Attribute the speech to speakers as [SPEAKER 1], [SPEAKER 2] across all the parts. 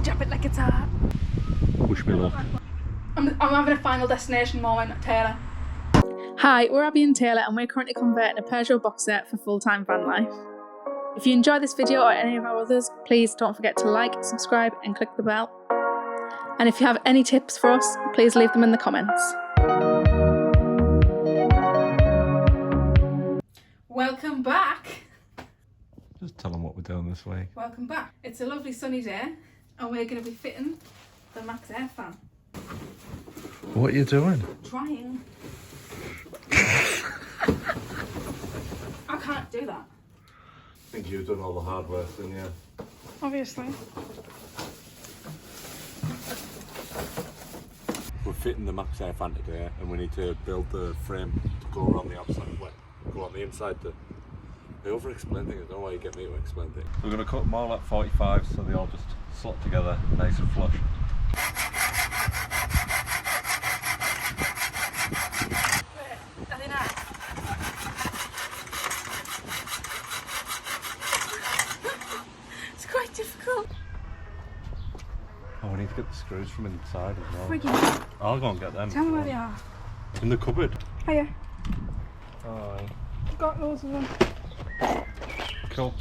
[SPEAKER 1] Drop it like it's hot.
[SPEAKER 2] Wish me luck.
[SPEAKER 1] I'm having a final destination moment, Taylor. Hi, we're Abby and Taylor and we're currently converting a Peugeot Boxer for full-time van life. If you enjoyed this video or any of our others, please don't forget to like, subscribe and click the bell. And if you have any tips for us, please leave them in the comments. Welcome back.
[SPEAKER 2] Just tell them what we're doing this week.
[SPEAKER 1] Welcome back. It's a lovely sunny day and we're going to be fitting the Maxair fan.
[SPEAKER 2] What are you doing?
[SPEAKER 1] Trying. I can't do that.
[SPEAKER 2] I think you've done all the hard work, then, yeah.
[SPEAKER 1] Obviously.
[SPEAKER 2] We're fitting the Maxair fan today, and we need to build the frame to go around the outside, go on the inside. I over-explain things. I don't know why you get me to explain things. We're going to cut them all at 45, so they all just slot together, nice and flush.
[SPEAKER 1] Are they nice? It's quite difficult.
[SPEAKER 2] Oh, we need to get the screws from inside as well.
[SPEAKER 1] Friggin'.
[SPEAKER 2] I'll go and get them.
[SPEAKER 1] Tell me where they are.
[SPEAKER 2] In the cupboard.
[SPEAKER 1] Hiya.
[SPEAKER 2] Hi.
[SPEAKER 1] I've got loads of them.
[SPEAKER 2] Cool.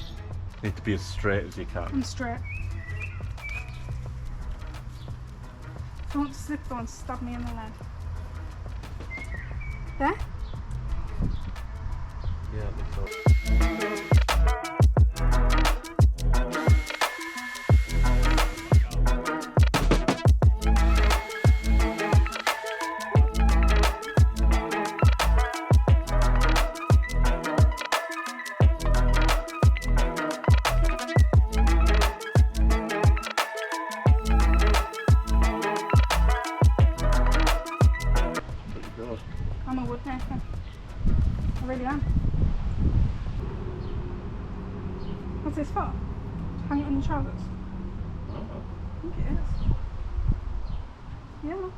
[SPEAKER 2] Need to be as straight as you can.
[SPEAKER 1] I'm straight. If you want to slip on, stab me in the leg. There?
[SPEAKER 2] Yeah, I think so.
[SPEAKER 1] I'm a woodpecker. I really am. What's this for? Hang it on your trousers?
[SPEAKER 2] Oh.
[SPEAKER 1] I think it is. Yeah, look.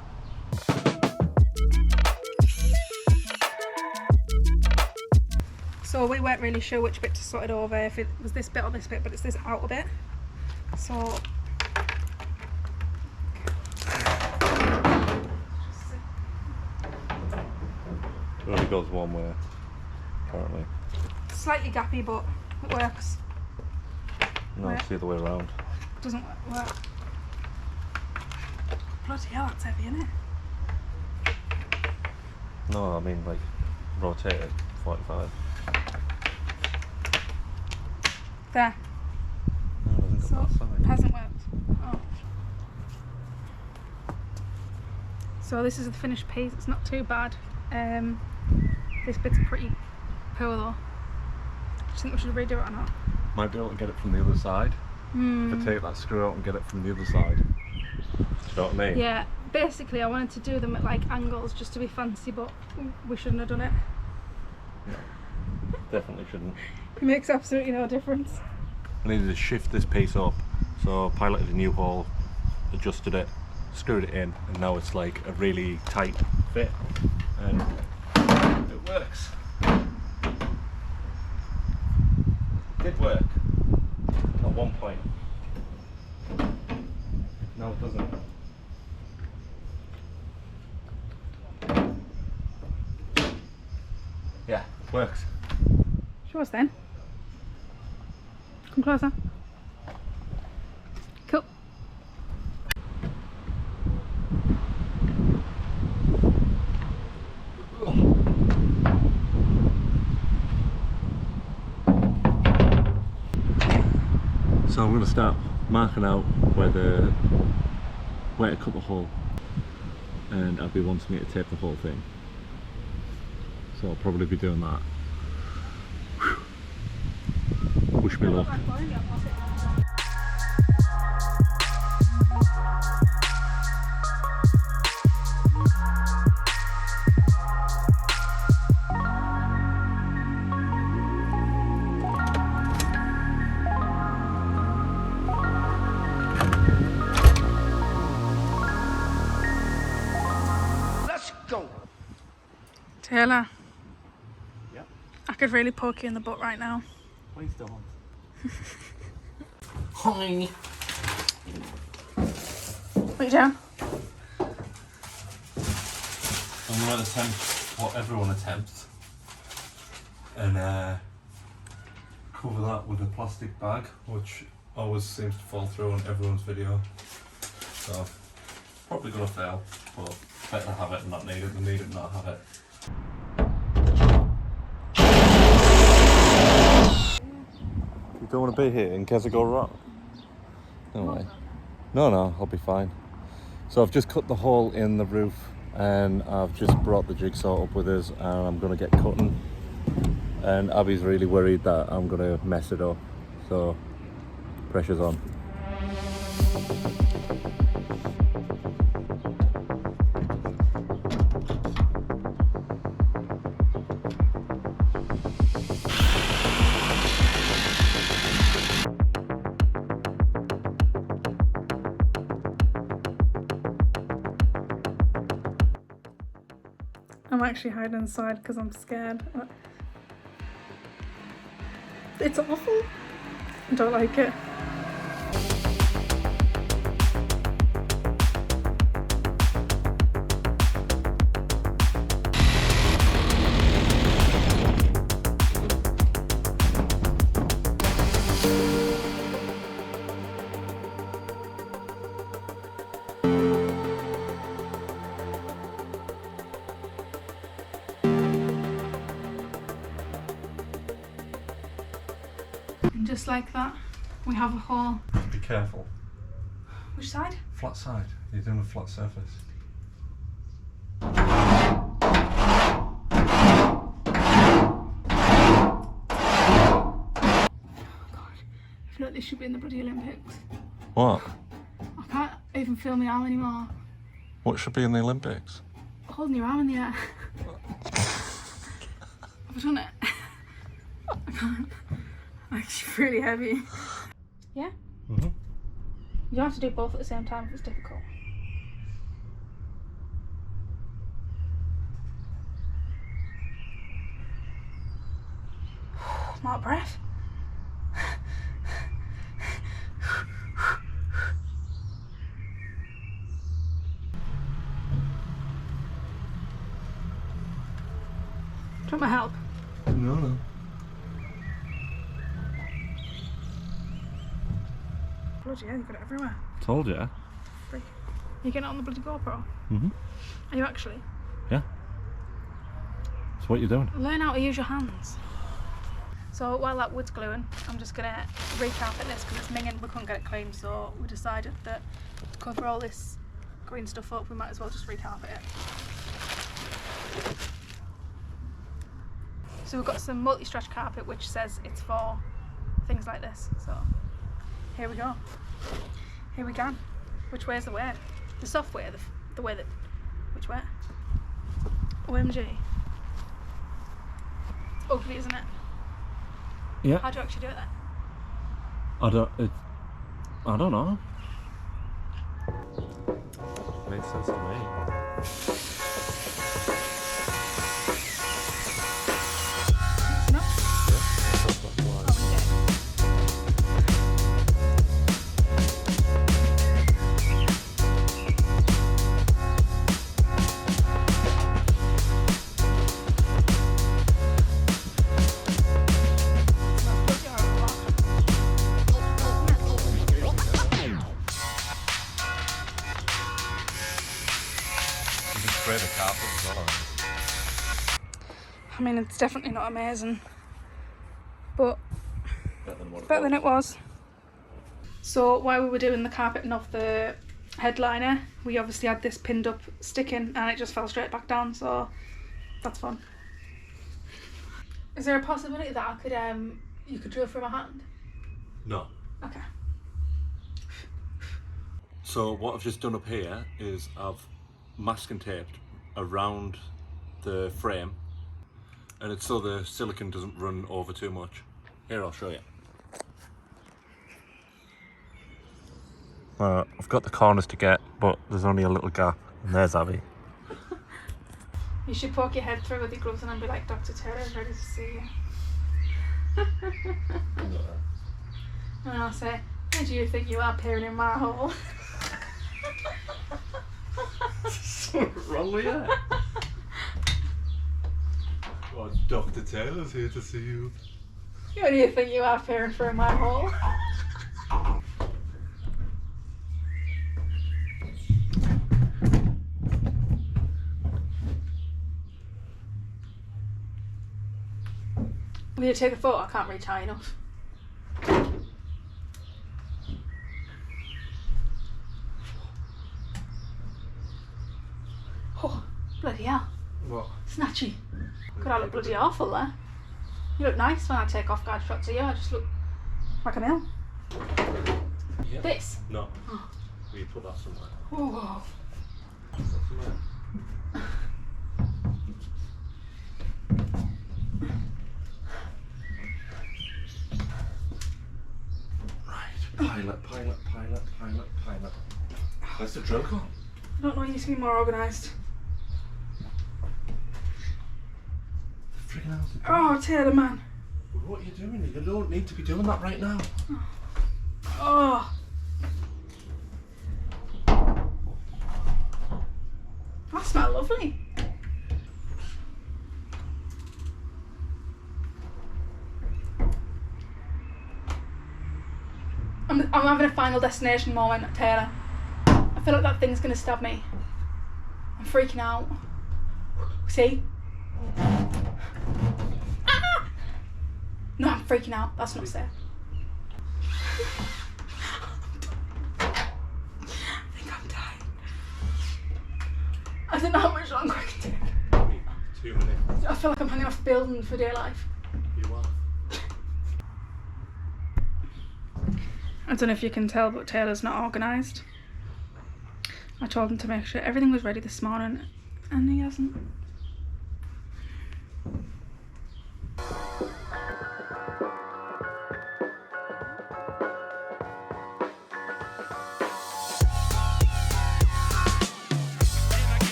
[SPEAKER 1] So we weren't really sure which bit to sort it over, if it was this bit or this bit, but it's this outer bit. So
[SPEAKER 2] It only goes one way, apparently.
[SPEAKER 1] slightly gappy, but it works.
[SPEAKER 2] No, it's the other way around.
[SPEAKER 1] It doesn't work. Bloody hell, that's heavy, isn't it?
[SPEAKER 2] No, I mean like rotate it 45.
[SPEAKER 1] There.
[SPEAKER 2] No, it doesn't
[SPEAKER 1] So
[SPEAKER 2] go that
[SPEAKER 1] it
[SPEAKER 2] side.
[SPEAKER 1] hasn't worked. Oh. So this is the finished piece. It's not too bad. This bit's pretty poor though. Do you think we should redo it or not?
[SPEAKER 2] Might be able to get it from the other side. If I take that screw out and get it from the other side. Do you know what I mean?
[SPEAKER 1] Yeah. Basically, I wanted to do them at like angles just to be fancy, but we shouldn't have done it.
[SPEAKER 2] Definitely shouldn't.
[SPEAKER 1] It makes absolutely no difference.
[SPEAKER 2] I needed to shift this piece up, so I piloted a new hole, adjusted it, screwed it in, and now it's like a really tight fit, and it works. It did work at one point. No, it doesn't. Yeah, works.
[SPEAKER 1] Show us then. Come closer. Cool.
[SPEAKER 2] So I'm going to start marking out where to cut the hole, and Abby wants me to tape the whole thing, so I'll probably be doing that. Whew. Wish me luck.
[SPEAKER 1] Taylor,
[SPEAKER 2] Yep.
[SPEAKER 1] I could really poke you in the butt right now.
[SPEAKER 2] Please don't. Hi.
[SPEAKER 1] doing?
[SPEAKER 2] I'm going to attempt what everyone attempts and cover that with a plastic bag, which always seems to fall through on everyone's video. So, probably going to fail, but better have it and not need it than need it and not have it. You don't want to be here in case I go wrong? No way. No, I'll be fine. So I've just cut the hole in the roof and I've just brought the jigsaw up with us and I'm going to get cutting. And Abby's really worried that I'm going to mess it up. So, pressure's on.
[SPEAKER 1] I'm actually hiding inside because I'm scared. It's awful. I don't like it. And just like that, we have a hole.
[SPEAKER 2] Be careful.
[SPEAKER 1] Which side?
[SPEAKER 2] Flat side. You're doing a flat surface.
[SPEAKER 1] Oh God, I feel like this should be in the bloody Olympics.
[SPEAKER 2] What?
[SPEAKER 1] I can't even feel my arm anymore.
[SPEAKER 2] What should be in the Olympics?
[SPEAKER 1] Holding your arm in the air. I've done it. I can't. It's really heavy. Yeah?
[SPEAKER 2] Mm-hmm.
[SPEAKER 1] You don't have to do both at the same time if it's difficult. I'm out of breath. Do you want my help?
[SPEAKER 2] No.
[SPEAKER 1] Bloody hell, you've got it everywhere.
[SPEAKER 2] Told you.
[SPEAKER 1] Freak. You getting it on the bloody GoPro?
[SPEAKER 2] Mm-hmm.
[SPEAKER 1] Are you actually?
[SPEAKER 2] Yeah. So what are you doing?
[SPEAKER 1] Learn how to use your hands. So while that wood's gluing, I'm just going to recarpet this because it's minging, we couldn't get it clean, so we decided that to cover all this green stuff up, we might as well just recarpet it. So we've got some multi-stretch carpet which says it's for things like this, so here we go. Here we go. Which way is the way? The soft way, the way that... Which way? OMG. It's ugly, isn't it?
[SPEAKER 2] Yeah.
[SPEAKER 1] How do you actually do it then?
[SPEAKER 2] I don't know. Makes sense to me. I mean, it's definitely not amazing, but better than it was. So while we were doing the carpeting of the headliner, we obviously had this pinned up sticking and it just fell straight back down, so that's fun. Is there a possibility that I could, you could drill through my hand? No.
[SPEAKER 1] Okay.
[SPEAKER 2] So what I've just done up here is I've masking taped around the frame, and it's so the silicone doesn't run over too much. Here, I'll show you. I've got the corners to get, but there's only a little gap, and there's Abby.
[SPEAKER 1] You should poke your head through with your gloves and be like, Dr. Taylor's ready to see you. And I'll say, who do you think you are peering in my hole?
[SPEAKER 2] Something wrong with you? Oh, Dr. Taylor's here to see you.
[SPEAKER 1] Who do you think you are peering through my hole? Will you take a photo? I can't reach high enough. Oh, bloody hell.
[SPEAKER 2] What?
[SPEAKER 1] Snatchy. God, I look bloody awful there. You look nice when I take off guard shots of you. I just look like a mill.
[SPEAKER 2] Yeah.
[SPEAKER 1] This?
[SPEAKER 2] No. Oh. Will you put that somewhere?
[SPEAKER 1] Oh.
[SPEAKER 2] What's the matter? Pilot. Where's the drill gone?
[SPEAKER 1] I don't know, you need to be more organised.
[SPEAKER 2] Freaking hell's the
[SPEAKER 1] Oh, Taylor, man.
[SPEAKER 2] What are you doing? You don't need to be doing that right now.
[SPEAKER 1] Oh. That smells lovely. I'm having a final destination moment, Taylor. I feel like that thing's gonna stab me. I'm freaking out. See? Ah! No, I'm freaking out. That's not safe. I think I'm dying. I don't know how much longer I can take.
[SPEAKER 2] 2 minutes.
[SPEAKER 1] I feel like I'm hanging off the building for dear life.
[SPEAKER 2] You are.
[SPEAKER 1] I don't know if you can tell, but Taylor's not organised. I told him to make sure everything was ready this morning, and he hasn't.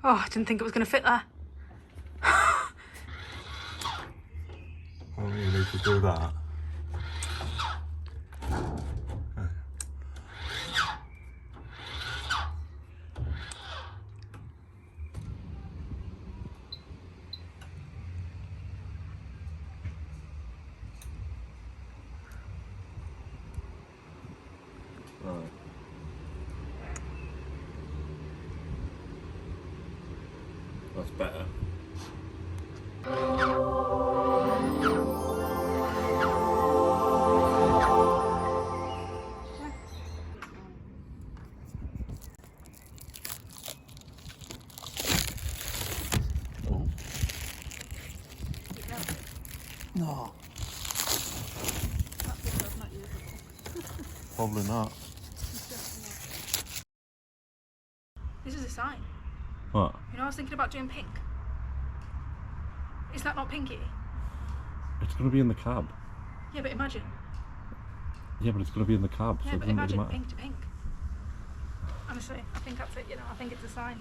[SPEAKER 1] Oh, I didn't think it was going to fit there.
[SPEAKER 2] Oh, you need to do that. Right. That's better. Oh. No. Probably not.
[SPEAKER 1] This is a sign.
[SPEAKER 2] What?
[SPEAKER 1] You know, I was thinking about doing pink. Is that not pinky?
[SPEAKER 2] It's going to be in the cab.
[SPEAKER 1] Yeah, but imagine.
[SPEAKER 2] Yeah, but it's going to be in the cab,
[SPEAKER 1] Yeah,
[SPEAKER 2] so it
[SPEAKER 1] but
[SPEAKER 2] doesn't really
[SPEAKER 1] imagine
[SPEAKER 2] matter.
[SPEAKER 1] pink to pink. Honestly, I think that's it, you know, I think it's a sign.